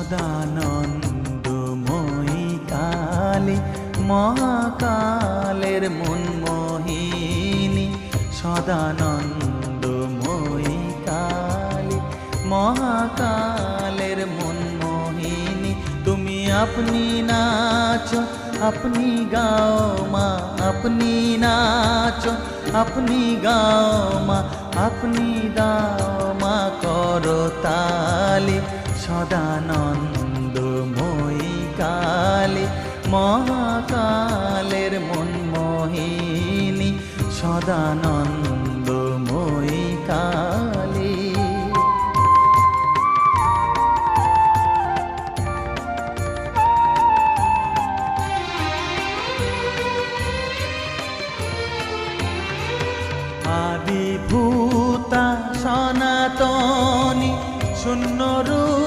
সদানন্দময়ী কালী মহাকালের মনমোহিনী, সদানন্দময়ী কালী মহাকালের মনমোহিনী। তুমি আপনি নাচো আপনি গাও মা, আপনি নাচো আপনি গাও মা, আপনি দাও মা করতালি। সদানন্দময়ী কালী মহাকালের মনমোহিনী, সদানন্দ